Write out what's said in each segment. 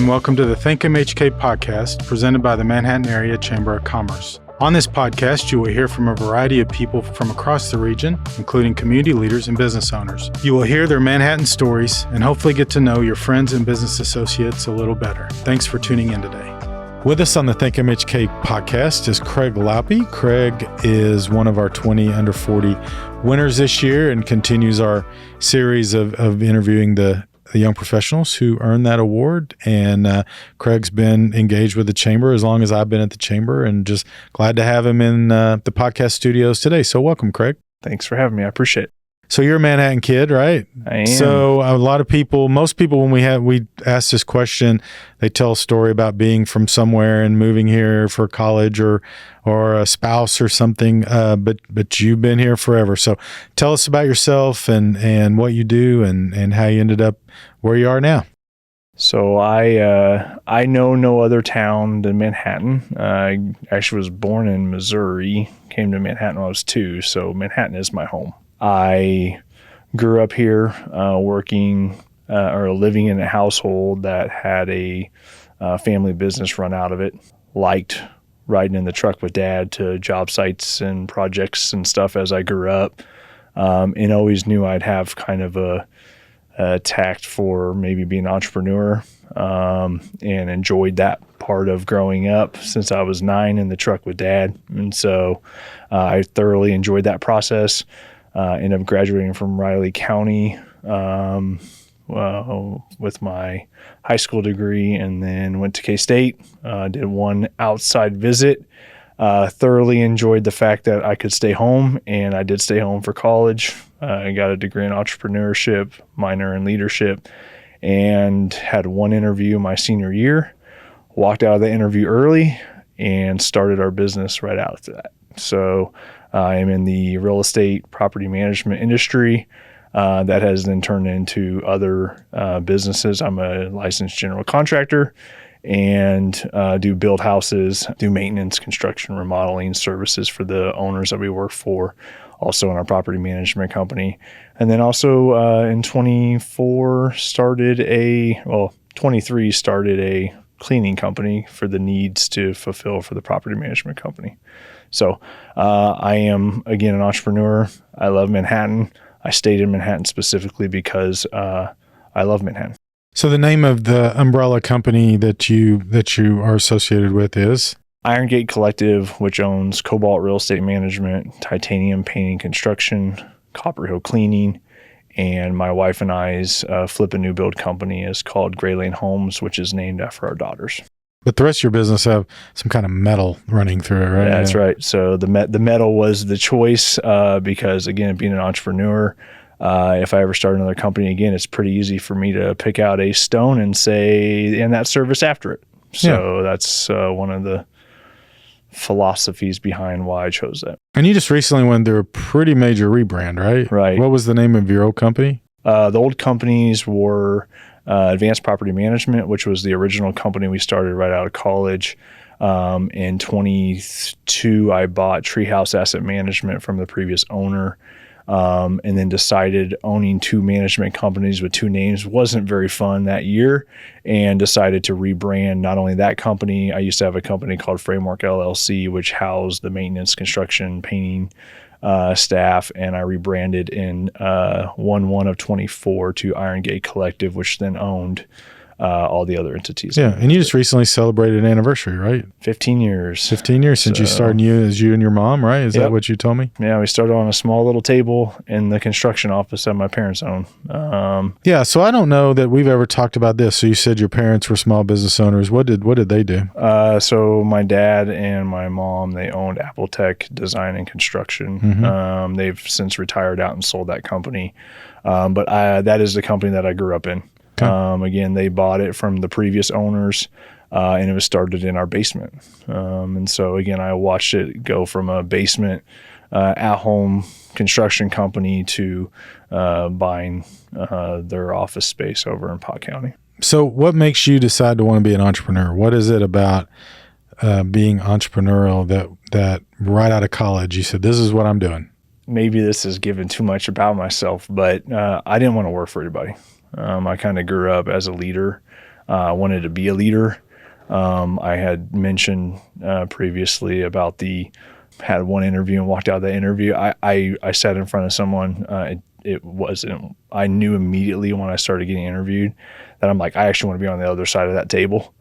welcome to the Think MHK podcast presented by the Manhattan Area Chamber of Commerce. On this podcast, you will hear from a variety of people from across the region, including community leaders and business owners. You will hear their Manhattan stories and hopefully get to know your friends and business associates a little better. Thanks for tuning in today. With us on the Think MHK podcast is Craig Lauppe. Craig is one of our 20 under 40 winners this year and continues our series of interviewing the young professionals who earned that award. And Craig's been engaged with the chamber as long as I've been at the chamber, and just glad to have him in the podcast studios today. So welcome, Craig. Thanks for having me. I appreciate it. So you're a Manhattan kid, right? I am. So a lot of people, most people, when we ask this question, they tell a story about being from somewhere and moving here for college or a spouse or something. But you've been here forever. So tell us about yourself and what you do and how you ended up where you are now. So I know no other town than Manhattan. I actually was born in Missouri, came to Manhattan when I was 2. So Manhattan is my home. I grew up here working or living in a household that had a family business run out of it. Liked riding in the truck with Dad to job sites and projects and stuff as I grew up, and always knew I'd have kind of a tact for maybe being an entrepreneur, and enjoyed that part of growing up since I was 9 in the truck with Dad. And so I thoroughly enjoyed that process. Ended up graduating from Riley County with my high school degree, and then went to K-State, did one outside visit. Thoroughly enjoyed the fact that I could stay home, and I did stay home for college. I got a degree in entrepreneurship, minor in leadership, and had one interview my senior year. Walked out of the interview early and started our business right after that. So I am in the real estate property management industry that has then turned into other businesses. I'm a licensed general contractor and do build houses, do maintenance, construction, remodeling services for the owners that we work for, also in our property management company. And then also in 23 started a cleaning company for the needs to fulfill for the property management company. So I am, again, an entrepreneur. I love Manhattan. I stayed in Manhattan specifically because I love Manhattan. So the name of the umbrella company that you are associated with is? Iron Gate Collective, which owns Cobalt Real Estate Management, Titanium Painting Construction, Copper Hill Cleaning, and my wife and I's flip and new build company is called Gray Lane Homes, which is named after our daughters. But the rest of your business have some kind of metal running through it, right? Yeah, that's right. So the metal was the choice because, again, being an entrepreneur, if I ever start another company again, it's pretty easy for me to pick out a stone and say, and that service after it. So that's one of the philosophies behind why I chose that. And you just recently went through a pretty major rebrand, right? Right. What was the name of your old company? The old companies were Advanced Property Management, which was the original company we started right out of college. In 22, I bought Treehouse Asset Management from the previous owner, and then decided owning 2 management companies with 2 names wasn't very fun that year, and decided to rebrand not only that company. I used to have a company called Framework LLC, which housed the maintenance, construction, painting staff, and I rebranded in 1/1 of 24 to Iron Gate Collective, which then owned all the other entities. Yeah, and you just recently celebrated an anniversary, right? 15 years. 15 years since you started, you and your mom, right? Is that what you told me? Yeah, we started on a small little table in the construction office that my parents own. Yeah, so I don't know that we've ever talked about this. So you said your parents were small business owners. What did they do? So my dad and my mom, they owned Apple Tech Design and Construction. Mm-hmm. They've since retired out and sold that company. But that is the company that I grew up in. Okay. Again, they bought it from the previous owners, and it was started in our basement. And so, again, I watched it go from a basement at-home construction company to buying their office space over in Pot County. So what makes you decide to want to be an entrepreneur? What is it about being entrepreneurial that right out of college you said, this is what I'm doing? Maybe this is giving too much about myself, but I didn't want to work for anybody. I kind of grew up as a leader. I wanted to be a leader. I had mentioned previously about had one interview and walked out of the interview. I sat in front of someone. It wasn't, I knew immediately when I started getting interviewed that I'm like, I actually want to be on the other side of that table,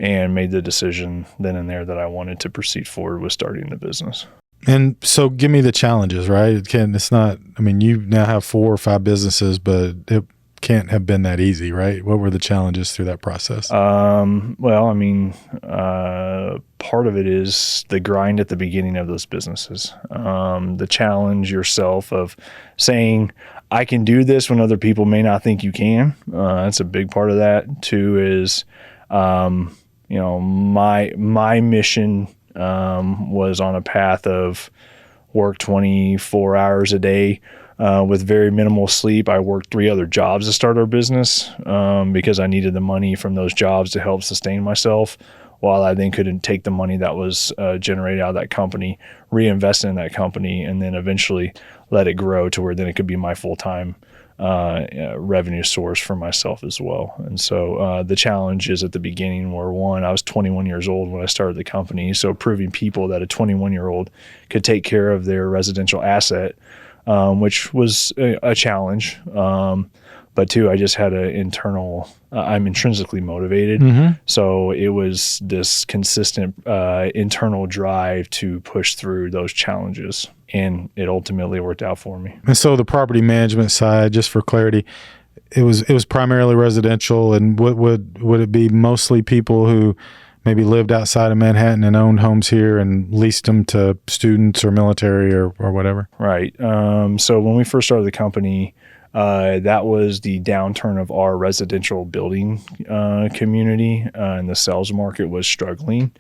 and made the decision then and there that I wanted to proceed forward with starting the business. And so give me the challenges, right? It's not, I mean, you now have 4 or 5 businesses, but it can't have been that easy, right? What were the challenges through that process? Well, I mean, part of it is the grind at the beginning of those businesses. The challenge yourself of saying, I can do this when other people may not think you can. That's a big part of that. 2 is, my mission was on a path of work 24 hours a day with very minimal sleep. I worked 3 other jobs to start our business because I needed the money from those jobs to help sustain myself, while I then couldn't take the money that was generated out of that company, reinvest in that company, and then eventually let it grow to where then it could be my full-time revenue source for myself as well. And so the challenges at the beginning were, 1, I was 21 years old when I started the company. So proving people that a 21-year-old could take care of their residential asset, which was a challenge. But 2, I just had an internal, I'm intrinsically motivated. Mm-hmm. So it was this consistent internal drive to push through those challenges. And it ultimately worked out for me. And so the property management side, just for clarity, it was primarily residential. And would it be mostly people who maybe lived outside of Manhattan and owned homes here and leased them to students or military or whatever? Right. So when we first started the company, that was the downturn of our residential building community, and the sales market was struggling.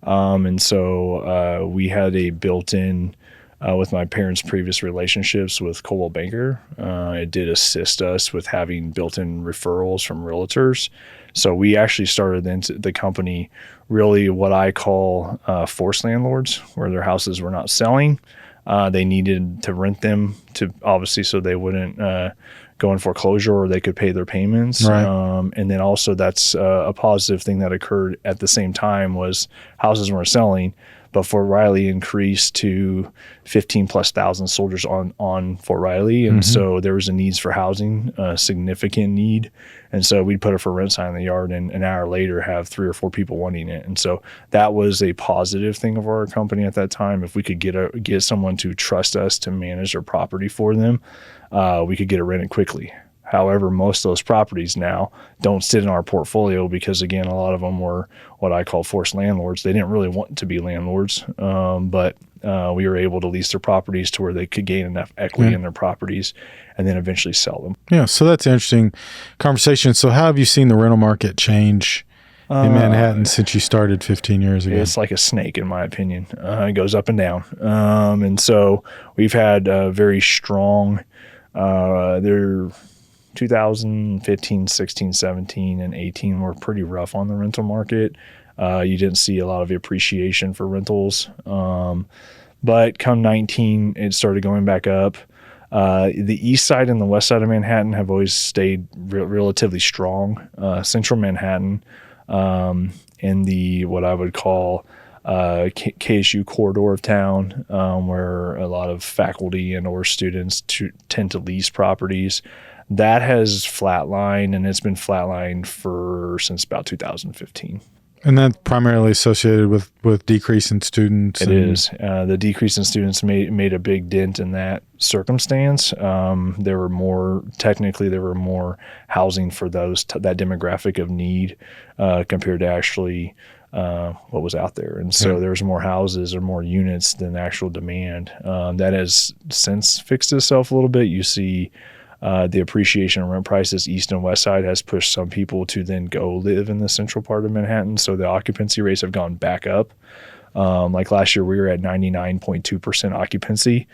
And so we had a built-in, with my parents' previous relationships with Cobalt Banker, it did assist us with having built-in referrals from realtors. So we actually started into the company really what I call forced landlords, where their houses were not selling. They needed to rent them to, obviously, so they wouldn't go in foreclosure, or they could pay their payments. Right. And then also that's a positive thing that occurred at the same time was houses weren't selling, but Fort Riley increased to 15,000+ soldiers on Fort Riley. And so there was a needs for housing, a significant need. And so we'd put a for rent sign in the yard, and an hour later have 3 or 4 people wanting it. And so that was a positive thing of our company at that time. If we could get someone to trust us to manage their property for them, we could get it rented quickly. However, most of those properties now don't sit in our portfolio because, again, a lot of them were what I call forced landlords. They didn't really want to be landlords, but we were able to lease their properties to where they could gain enough equity in their properties and then eventually sell them. Yeah, so that's an interesting conversation. So how have you seen the rental market change in Manhattan since you started 15 years ago? It's like a snake, in my opinion. It goes up and down. And so we've had very strong, 2015, 16, 17, and 18 were pretty rough on the rental market. You didn't see a lot of appreciation for rentals. But come 19, it started going back up. The east side and the west side of Manhattan have always stayed relatively strong. Central Manhattan, in the what I would call KSU corridor of town, where a lot of faculty and or students tend to lease properties, that has flatlined, and it's been flatlined since about 2015. And that's primarily associated with decrease in students? It is. The decrease in students made a big dent in that circumstance. There were more housing for that demographic of need compared to actually what was out there. And so there was more houses or more units than actual demand. That has since fixed itself a little bit. You see the appreciation of rent prices east and west side has pushed some people to then go live in the central part of Manhattan. So the occupancy rates have gone back up. Like last year, we were at 99.2% occupancy,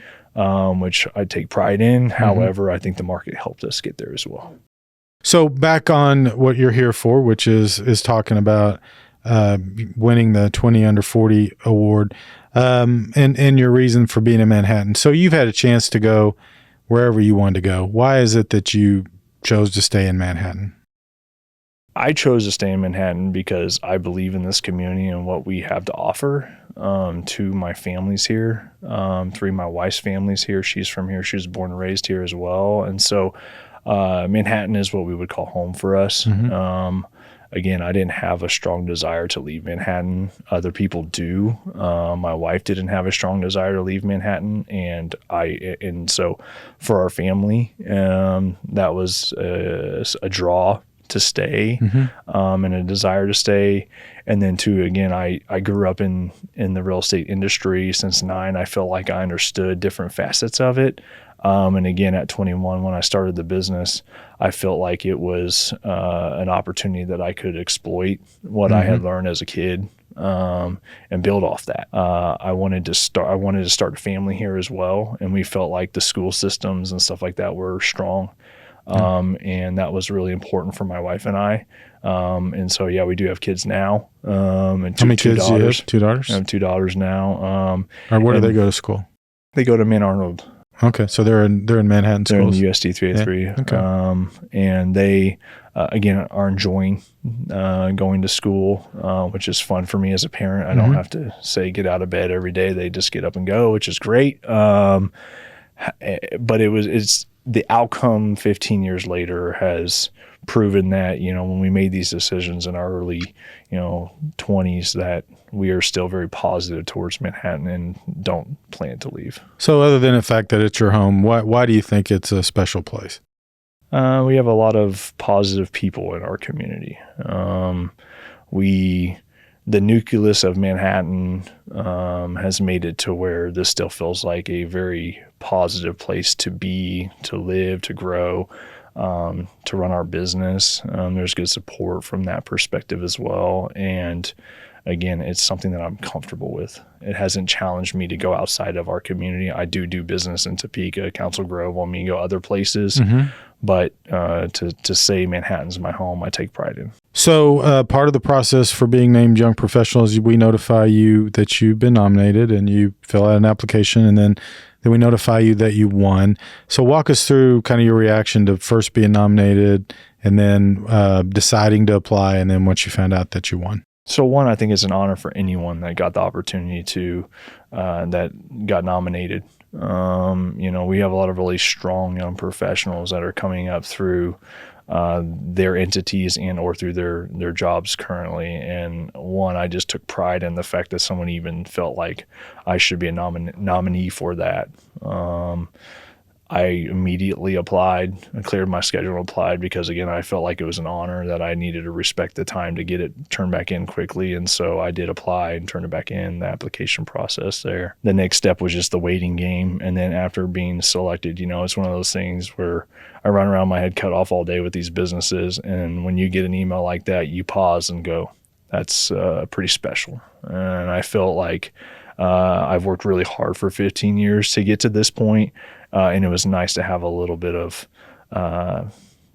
which I take pride in. However, I think the market helped us get there as well. So back on what you're here for, which is talking about winning the 20 under 40 award, and your reason for being in Manhattan. So you've had a chance to go wherever you wanted to go. Why is it that you chose to stay in Manhattan? I chose to stay in Manhattan because I believe in this community and what we have to offer to my families here. Three of my wife's families here. She's from here. She was born and raised here as well. And so Manhattan is what we would call home for us. Again, I didn't have a strong desire to leave Manhattan. Other people do. My wife didn't have a strong desire to leave Manhattan, and so for our family, that was a draw to stay, and a desire to stay. And then too, again, I grew up in the real estate industry since 9. I felt like I understood different facets of it. And again, at 21, when I started the business, I felt like it was an opportunity that I could exploit what I had learned as a kid, and build off that. I wanted to start a family here as well, and we felt like the school systems and stuff like that were strong. And that was really important for my wife and I. And so, yeah, we do have kids now. And How many kids do you have? 2 daughters? I have 2 daughters now. Where do they go to school? They go to Mount Arnold. Okay, so they're in Manhattan They're schools. in USD 383. Yeah. Okay. And they, again, are enjoying going to school, which is fun for me as a parent. I don't have to say get out of bed every day. They just get up and go, which is great. But it's the outcome 15 years later has proven that, when we made these decisions in our early, 20s, that we are still very positive towards Manhattan and don't plan to leave. So other than the fact that it's your home, why do you think it's a special place? We have a lot of positive people in our community. The nucleus of Manhattan has made it to where this still feels like a very positive place to be, to live, to grow, to run our business. There's good support from that perspective as well. And again, it's something that I'm comfortable with. It hasn't challenged me to go outside of our community. I do business in Topeka, Council Grove, Walmingo, other places. But to say Manhattan's my home, I take pride in. So part of the process for being named Young Professional is we notify you that you've been nominated, and you fill out an application, and then we notify you that you won. So walk us through kind of your reaction to first being nominated, and then deciding to apply, and then once you found out that you won. So one, I think it's an honor for anyone that got the opportunity to, that got nominated. We have a lot of really strong young professionals that are coming up through their entities and or through their jobs currently. And one, I just took pride in the fact that someone even felt like I should be a nominee for that. I immediately applied. I cleared my schedule and applied because, again, I felt like it was an honor that I needed to respect the time to get it turned back in quickly. And so I did apply and turn it back in, the application process there. The next step was just the waiting game. And then after being selected, it's one of those things where I run around my head cut off all day with these businesses. And when you get an email like that, you pause and go, that's pretty special. And I felt like I've worked really hard for 15 years to get to this point. And it was nice to have a little bit of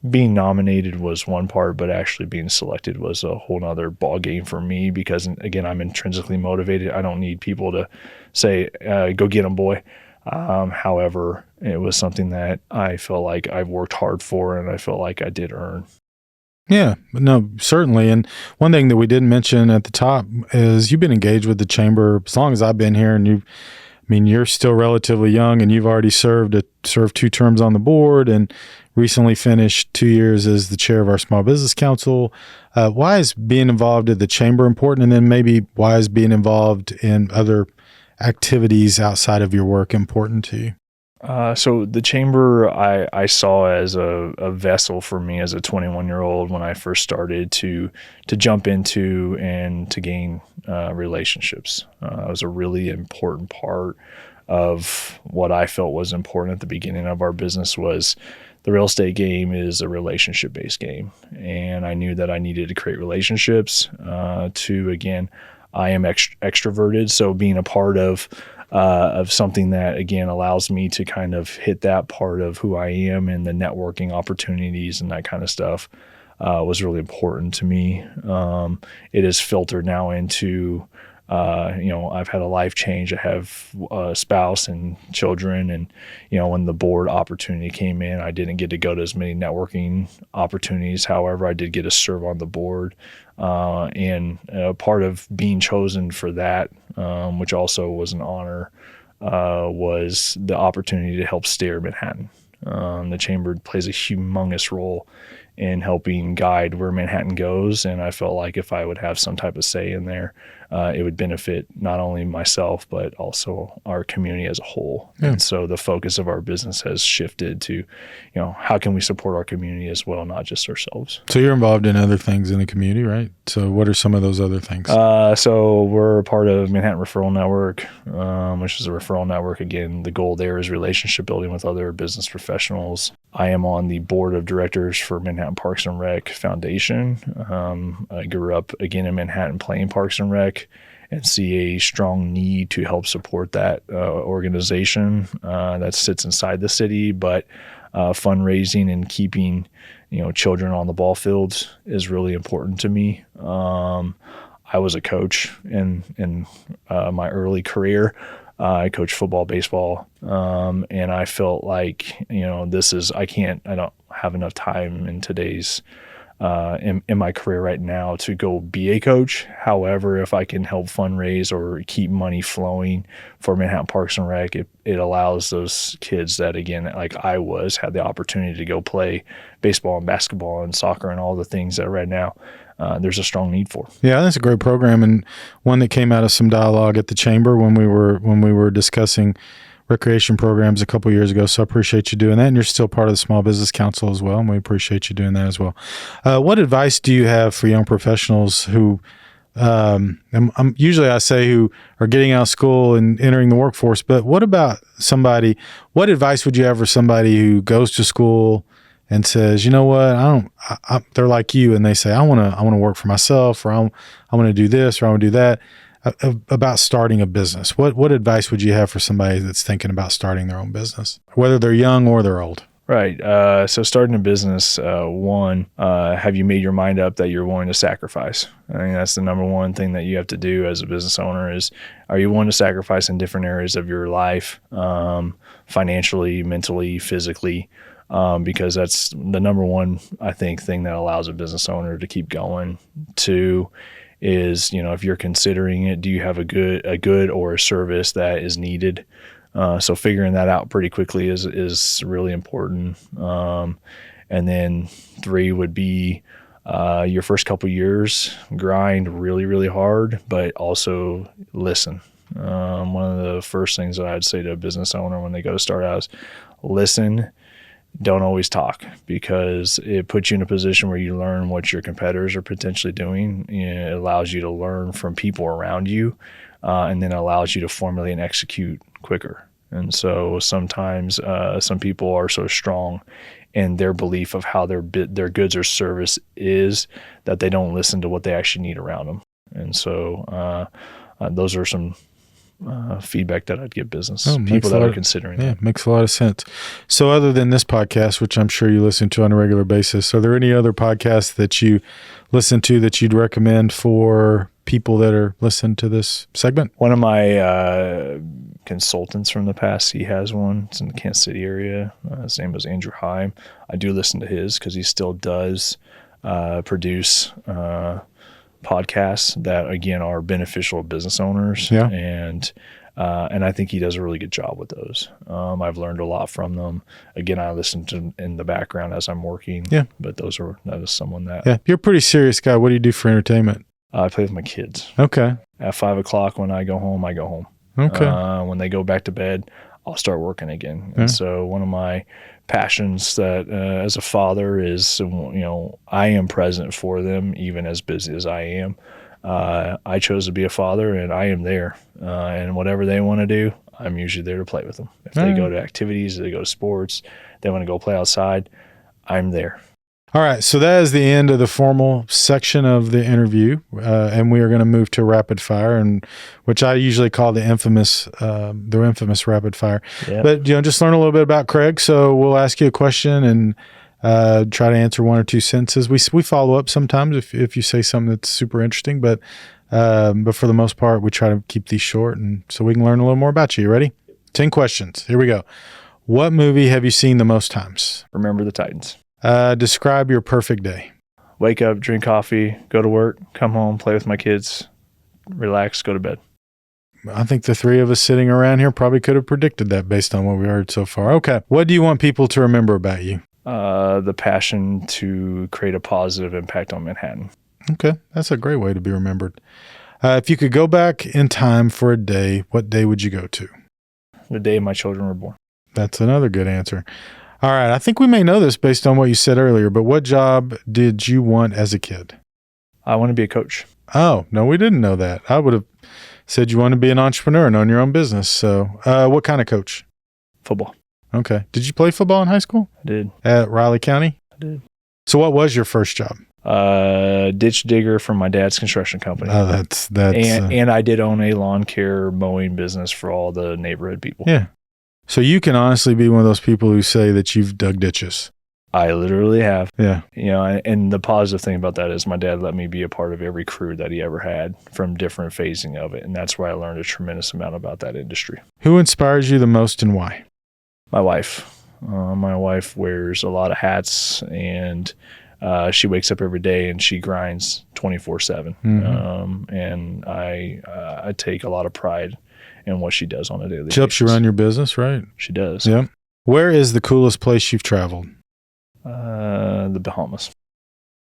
being nominated was one part, but actually being selected was a whole nother ball game for me because, again, I'm intrinsically motivated. I don't need people to say, go get them, boy. However, it was something that I felt like I've worked hard for and I felt like I did earn. Yeah, no, certainly. And one thing that we didn't mention at the top is you've been engaged with the chamber as long as I've been here, and you're still relatively young, and you've already served 2 terms on the board and recently finished 2 years as the chair of our Small Business Council. Why is being involved in the chamber important? And then maybe why is being involved in other activities outside of your work important to you? So the chamber I saw as a vessel for me as a 21-year-old when I first started to jump into and to gain relationships. It was a really important part of what I felt was important at the beginning of our business. Was the real estate game is a relationship-based game, and I knew that I needed to create relationships again, I am extroverted, so being a part of something that, again, allows me to kind of hit that part of who I am and the networking opportunities and that kind of stuff was really important to me. It is filtered now into I've had a life change. I have a spouse and children. And, when the board opportunity came in, I didn't get to go to as many networking opportunities. However, I did get to serve on the board. And part of being chosen for that, which also was an honor, was the opportunity to help steer Manhattan. The chamber plays a humongous role in helping guide where Manhattan goes. And I felt like if I would have some type of say in there, it would benefit not only myself, but also our community as a whole. Yeah. And so the focus of our business has shifted to, how can we support our community as well, not just ourselves. So you're involved in other things in the community, right? So what are some of those other things? So we're a part of Manhattan Referral Network, which is a referral network. Again, the goal there is relationship building with other business professionals. I am on the board of directors for Manhattan Parks and Rec Foundation. I grew up, again, in Manhattan playing Parks and Rec and see a strong need to help support that organization that sits inside the city. But fundraising and keeping, children on the ball fields is really important to me. I was a coach in my early career. I coached football, baseball, and I felt like, I don't have enough time in today's, in my career right now to go be a coach. However, if I can help fundraise or keep money flowing for Manhattan Parks and Rec, it allows those kids that, again, like I had the opportunity to go play baseball and basketball and soccer and all the things that right now there's a strong need for. Yeah, that's a great program, and one that came out of some dialogue at the chamber when we were discussing recreation programs a couple years ago. So I appreciate you doing that, and you're still part of the Small Business Council as well, and we appreciate you doing that as well. What advice do you have for young professionals who, usually I say who are getting out of school and entering the workforce, but what advice would you have for somebody who goes to school and says, you know what, they're like you, and they say, I want to work for myself, or I want to do this, or I want to do that, about starting a business? What advice would you have for somebody that's thinking about starting their own business, whether they're young or they're old? Right. So starting a business, have you made your mind up that you're willing to sacrifice? I think that's the number one thing that you have to do as a business owner is, are you willing to sacrifice in different areas of your life, financially, mentally, physically? Because that's the number one, I think, thing that allows a business owner to keep going. Two is, if you're considering it, do you have a good or a service that is needed? So figuring that out pretty quickly is really important. And then 3 would be your first couple years, grind really, really hard, but also listen. One of the first things that I'd say to a business owner when they go to start out is listen. Don't always talk, because it puts you in a position where you learn what your competitors are potentially doing. It allows you to learn from people around you, and then allows you to formulate and execute quicker. And so sometimes some people are so strong in their belief of how their goods or service is that they don't listen to what they actually need around them. And so those are some feedback that I'd give business people that are considering. Yeah, makes a lot of sense. So other than this podcast, which I'm sure you listen to on a regular basis, are there any other podcasts that you listen to that you'd recommend for people that are listening to this segment? One of my consultants from the past, he has one. It's in the Kansas City area. His name was Andrew Heim. I do listen to his because he still does produce podcasts that, again, are beneficial to business owners. Yeah. And I think he does a really good job with those. I've learned a lot from them. Again, I listen to in the background as I'm working. Yeah. But that is someone that. Yeah. You're a pretty serious guy. What do you do for entertainment? I play with my kids. Okay. At 5:00 when I go home, I go home. Okay. When they go back to bed, I'll start working again. And so one of my passions that as a father is, I am present for them, even as busy as I am. I chose to be a father, and I am there. And whatever they want to do, I'm usually there to play with them. If they go to activities, they go to sports, they want to go play outside, I'm there. All right, so that is the end of the formal section of the interview, and we are going to move to rapid fire, and which I usually call the infamous rapid fire. Yep. But just learn a little bit about Craig. So we'll ask you a question, and Try to answer one or two sentences. We follow up sometimes if you say something that's super interesting, but for the most part, we try to keep these short and so we can learn a little more about you. You ready? 10 questions. Here we go. What movie have you seen the most times? Remember the Titans. Describe your perfect day. Wake up, drink coffee, go to work, come home, play with my kids, relax, go to bed. I think the three of us sitting around here probably could have predicted that based on what we heard so far. Okay. What do you want people to remember about you? The passion to create a positive impact on Manhattan. Okay. That's a great way to be remembered. If you could go back in time for a day, what day would you go to? The day my children were born. That's another good answer. All right. I think we may know this based on what you said earlier, but what job did you want as a kid? I want to be a coach. Oh, no, we didn't know that. I would have said you want to be an entrepreneur and own your own business. So what kind of coach? Football. Okay. Did you play football in high school? I did. At Riley County? I did. So what was your first job? Ditch digger from my dad's construction company. Oh, that's and I did own a lawn care mowing business for all the neighborhood people. Yeah. So you can honestly be one of those people who say that you've dug ditches. I literally have. Yeah. You know, and the positive thing about that is my dad let me be a part of every crew that he ever had from different phasing of it. And that's where I learned a tremendous amount about that industry. Who inspires you the most and why? My wife. My wife wears a lot of hats and she wakes up every day and she grinds 24/7. Mm-hmm. And I take a lot of pride in what she does on a daily basis. She helps you run your business, right? She does. Yeah. Where is the coolest place you've traveled? The Bahamas.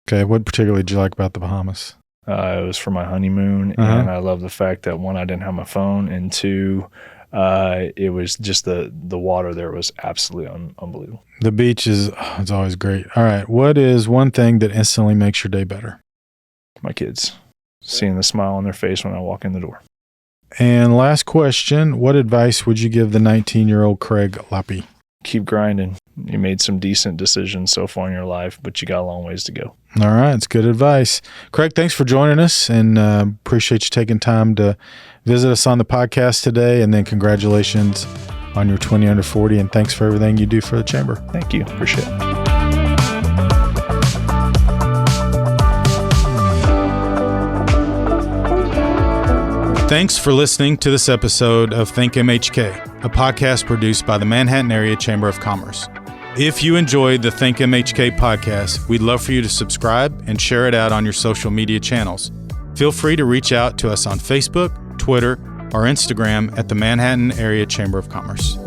Okay. What particularly did you like about the Bahamas? It was for my honeymoon, and I love the fact that one, I didn't have my phone, and two, it was just the water there was absolutely unbelievable. The beach it's always great. All right. What is one thing that instantly makes your day better? My kids, seeing the smile on their face when I walk in the door. And last question, what advice would you give the 19-year-old Craig Lauppe? Keep grinding. You made some decent decisions so far in your life, but you got a long ways to go. All right. It's good advice. Craig, thanks for joining us and appreciate you taking time to visit us on the podcast today. And then congratulations on your 20 under 40. And thanks for everything you do for the Chamber. Thank you. Appreciate it. Thanks for listening to this episode of Think MHK, a podcast produced by the Manhattan Area Chamber of Commerce. If you enjoyed the Think MHK podcast, we'd love for you to subscribe and share it out on your social media channels. Feel free to reach out to us on Facebook, Twitter, or Instagram at the Manhattan Area Chamber of Commerce.